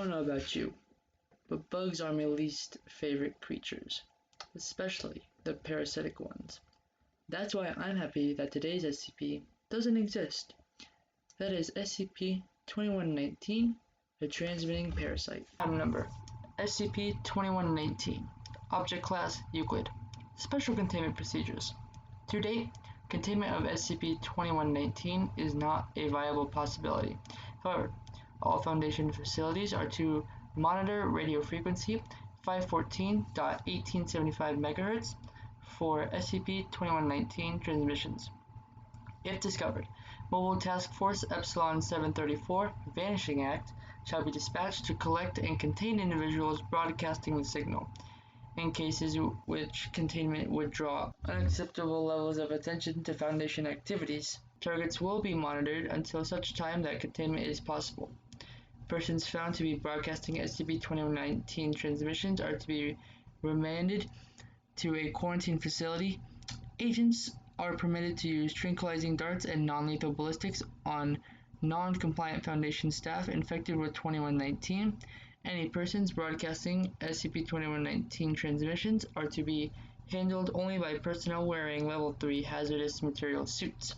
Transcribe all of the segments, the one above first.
don't know about you, but bugs are my least favorite creatures, especially the parasitic ones. That's why I'm happy that today's SCP doesn't exist. That is SCP-2119, the Transmitting Parasite. Item number: SCP-2119. Object Class: Euclid. Special Containment Procedures. To date, containment of SCP-2119 is not a viable possibility. However, all Foundation facilities are to monitor radio frequency 514.1875 MHz for SCP-2119 transmissions. If discovered, Mobile Task Force Epsilon 734 Vanishing Act shall be dispatched to collect and contain individuals broadcasting the signal. In cases which containment would draw unacceptable levels of attention to Foundation activities, targets will be monitored until such time that containment is possible. Persons found to be broadcasting SCP-2119 transmissions are to be remanded to a quarantine facility. Agents are permitted to use tranquilizing darts and non-lethal ballistics on non-compliant Foundation staff infected with 2119. Any persons broadcasting SCP-2119 transmissions are to be handled only by personnel wearing Level 3 hazardous material suits.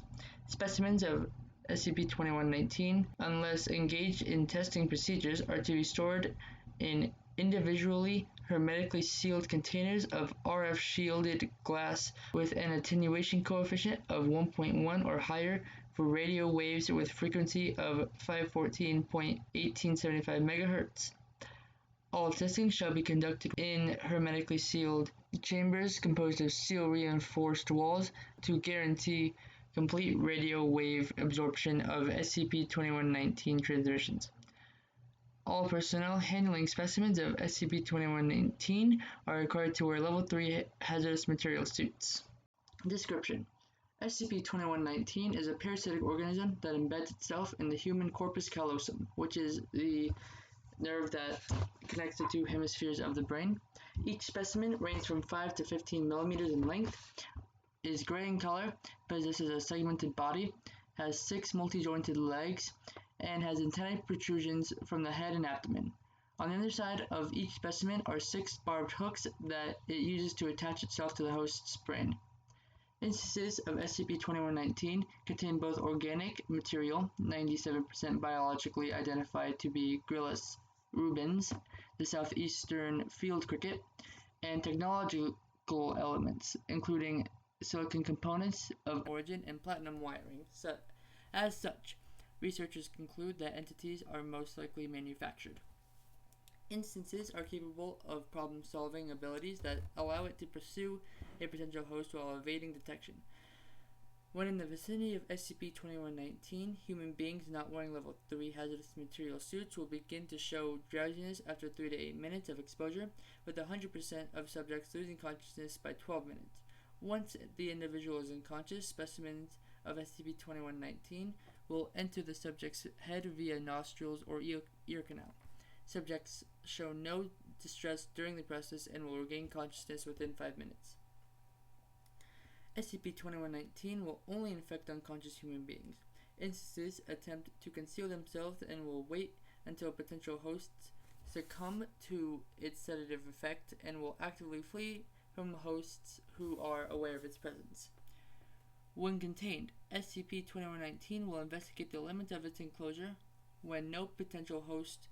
Specimens of SCP-2119, unless engaged in testing procedures, are to be stored in individually hermetically sealed containers of RF shielded glass with an attenuation coefficient of 1.1 or higher for radio waves with frequency of 514.1875 MHz. All testing shall be conducted in hermetically sealed chambers composed of steel-reinforced walls to guarantee complete radio wave absorption of SCP-2119 transmissions. All personnel handling specimens of SCP-2119 are required to wear Level 3 hazardous material suits. Description: SCP-2119 is a parasitic organism that embeds itself in the human corpus callosum, which is the nerve that connects the two hemispheres of the brain. Each specimen ranges from 5 to 15 millimeters in length, is gray in color, possesses a segmented body, has 6 multi-jointed legs, and has antennae protrusions from the head and abdomen. On the underside of each specimen are 6 barbed hooks that it uses to attach itself to the host's brain. Instances of SCP-2119 contain both organic material, 97% biologically identified to be Gryllus rubens, the southeastern field cricket, and technological elements, including silicon components of origin and platinum wiring. As such, researchers conclude that entities are most likely manufactured. Instances are capable of problem-solving abilities that allow it to pursue a potential host while evading detection. When in the vicinity of SCP-2119, human beings not wearing Level 3 hazardous material suits will begin to show drowsiness after 3 to 8 minutes of exposure, with 100% of subjects losing consciousness by 12 minutes. Once the individual is unconscious, specimens of SCP-2119 will enter the subject's head via nostrils or ear canal. Subjects show no distress during the process and will regain consciousness within 5 minutes. SCP-2119 will only infect unconscious human beings. Instances attempt to conceal themselves and will wait until potential hosts succumb to its sedative effect and will actively flee from hosts who are aware of its presence. When contained, SCP-2119 will investigate the limits of its enclosure. When no potential host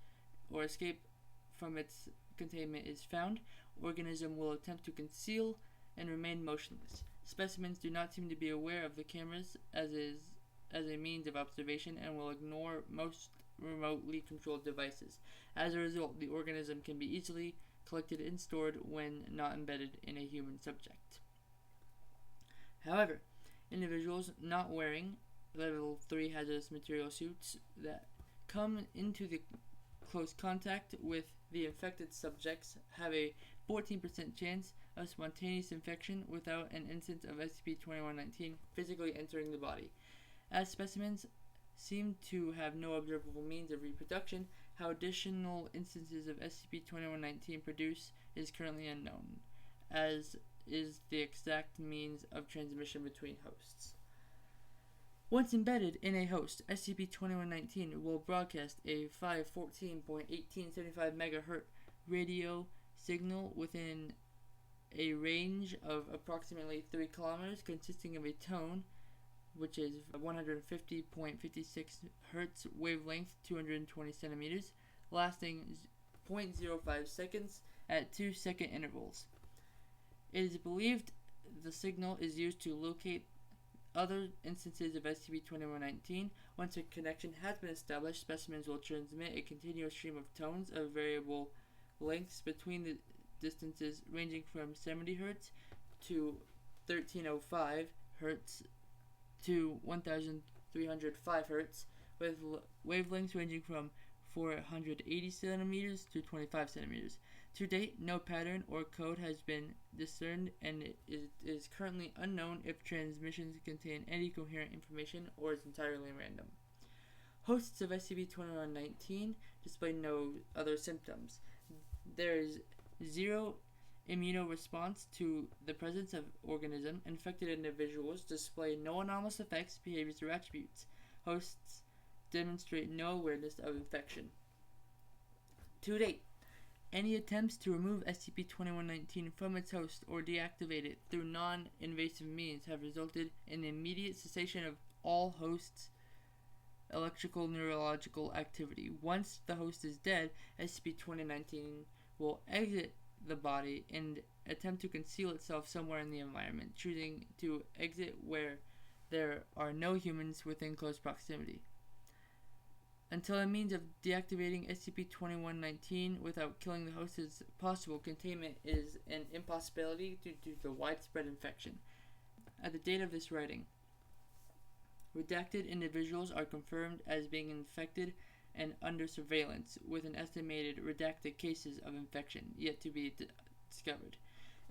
or escape from its containment is found, organism will attempt to conceal and remain motionless. Specimens do not seem to be aware of the cameras as a means of observation and will ignore most remotely controlled devices. As a result, the organism can be easily collected and stored when not embedded in a human subject. However, individuals not wearing Level 3 hazardous material suits that come into the close contact with the infected subjects have a 14% chance of spontaneous infection without an instance of SCP-2119 physically entering the body. As specimens seem to have no observable means of reproduction, how additional instances of SCP-2119 produce is currently unknown, as is the exact means of transmission between hosts. Once embedded in a host, SCP-2119 will broadcast a 514.1875 MHz radio signal within a range of approximately 3 kilometers, consisting of a tone, which is 150.56 Hz wavelength, 220 centimeters, lasting 0.05 seconds at 2-second intervals. It is believed the signal is used to locate other instances of SCP-2119. Once a connection has been established, specimens will transmit a continuous stream of tones of variable lengths between the distances ranging from 70 Hz to 1305 Hz to 1305 Hz, with wavelengths ranging from 480 centimeters to 25 centimeters. To date, no pattern or code has been discerned, and it is currently unknown if transmissions contain any coherent information or is entirely random. Hosts of SCP-2119 display no other symptoms. There is zero immunoresponse to the presence of organism. Infected individuals display no anomalous effects, behaviors, or attributes. Hosts demonstrate no awareness of infection. To date, any attempts to remove SCP-2119 from its host or deactivate it through non-invasive means have resulted in the immediate cessation of all hosts' electrical neurological activity. Once the host is dead, SCP-2019 will exit the body and attempt to conceal itself somewhere in the environment, choosing to exit where there are no humans within close proximity. Until a means of deactivating SCP-2119 without killing the host is possible, containment is an impossibility due to the widespread infection. At the date of this writing, redacted individuals are confirmed as being infected and under surveillance, with an estimated redacted cases of infection yet to be discovered.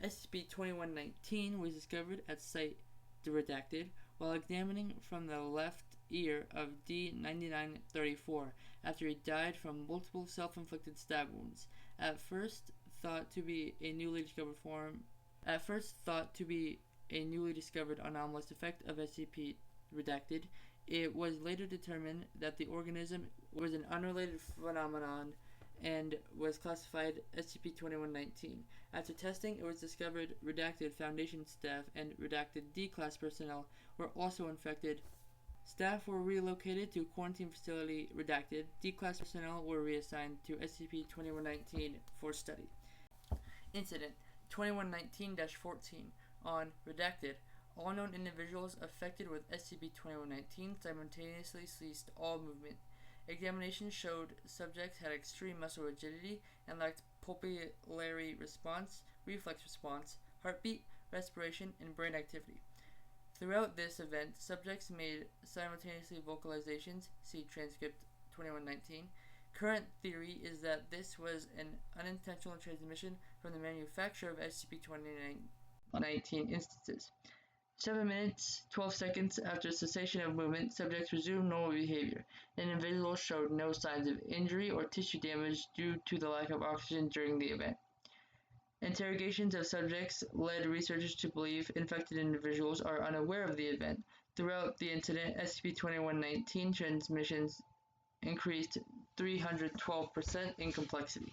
SCP-2119 was discovered at Site Redacted while examining from the left ear of D-9934 after he died from multiple self-inflicted stab wounds. At first thought to be a newly discovered anomalous effect of SCP Redacted, it was later determined that the organism was an unrelated phenomenon and was classified SCP-2119. After testing, it was discovered Redacted Foundation staff and Redacted D-Class personnel were also infected. Staff were relocated to quarantine facility Redacted. D-Class personnel were reassigned to SCP-2119 for study. Incident 2119-14 on Redacted. All known individuals affected with SCP-2119 simultaneously ceased all movement. Examination showed subjects had extreme muscle rigidity and lacked pupillary response, reflex response, heartbeat, respiration, and brain activity. Throughout this event, subjects made simultaneously vocalizations, see Transcript 2119. Current theory is that this was an unintentional transmission from the manufacturer of SCP-2019 instances. 7 minutes, 12 seconds after cessation of movement, subjects resumed normal behavior. Individuals showed no signs of injury or tissue damage due to the lack of oxygen during the event. Interrogations of subjects led researchers to believe infected individuals are unaware of the event. Throughout the incident, SCP-2119 transmissions increased 312% in complexity.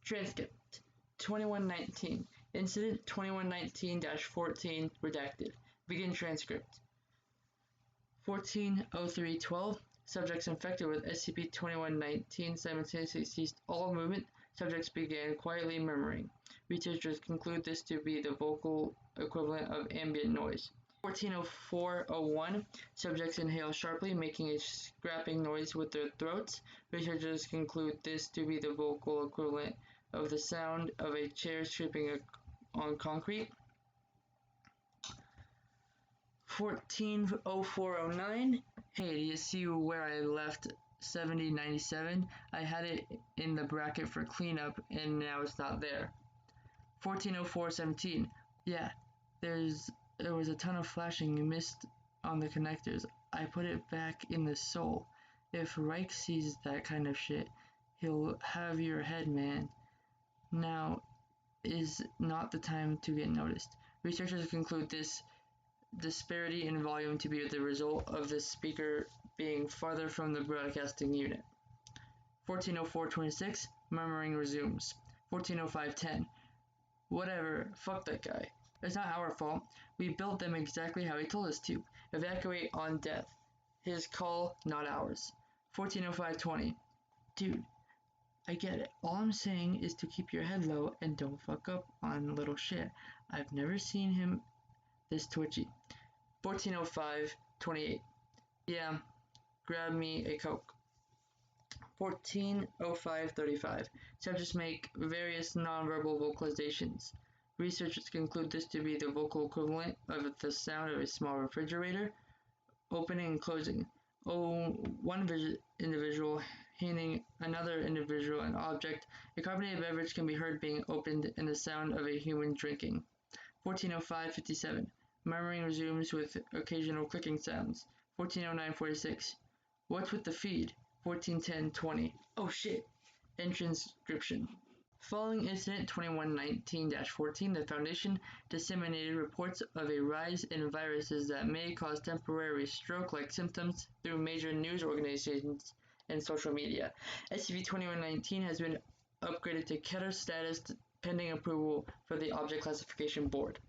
Transcript 2119. Incident 2119-14 redacted. Begin transcript. 14:03:12. Subjects infected with SCP-2119 simultaneously ceased all movement. Subjects began quietly murmuring. Researchers conclude this to be the vocal equivalent of ambient noise. 14:04:01. Subjects inhale sharply, making a scraping noise with their throats. Researchers conclude this to be the vocal equivalent of the sound of a chair scraping on concrete. 14:04:09. Hey, do you see where I left 7097? I had it in the bracket for cleanup and now it's not there. 14:04:17. Yeah, there was a ton of flashing mist on the connectors. I put it back in the sole. If Reich sees that kind of shit, he'll have your head, man. Now is not the time to get noticed. Researchers conclude this disparity in volume to be the result of the speaker being farther from the broadcasting unit. 1404.26, murmuring resumes. 1405.10, whatever, fuck that guy. It's not our fault. We built them exactly how he told us to. Evacuate on death. His call, not ours. 1405.20, dude, I get it. All I'm saying is to keep your head low and don't fuck up on little shit. I've never seen him this twitchy. 1405.28, yeah, grab me a Coke. 1405.35, subjects make various nonverbal vocalizations. Researchers conclude this to be the vocal equivalent of the sound of a small refrigerator opening and closing. One individual handing another individual an object. A carbonated beverage can be heard being opened and the sound of a human drinking. 1405.57, murmuring resumes with occasional clicking sounds. 1409.46, what's with the feed? 1410.20, oh shit, and transcription. Following incident 2119-14, the Foundation disseminated reports of a rise in viruses that may cause temporary stroke-like symptoms through major news organizations and social media. SCP-2119 has been upgraded to Keter status pending approval for the Object Classification Board.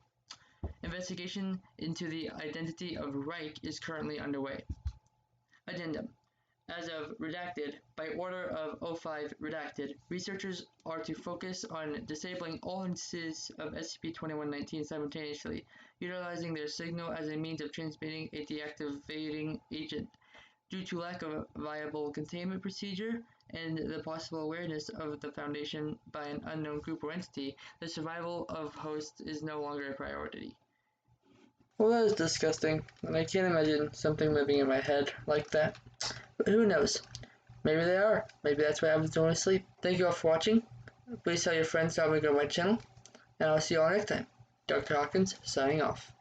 Investigation into the identity of Reich is currently underway. Addendum. As of redacted, by order of O5 redacted, researchers are to focus on disabling all instances of SCP-2119 simultaneously, utilizing their signal as a means of transmitting a deactivating agent. Due to lack of a viable containment procedure and the possible awareness of the Foundation by an unknown group or entity, the survival of hosts is no longer a priority. Well, that is disgusting, and I can't imagine something living in my head like that. But who knows? Maybe they are. Maybe that's what happens when we sleep. Thank you all for watching. Please tell your friends to help me grow my channel, and I'll see you all next time. Dr. Hawkins, signing off.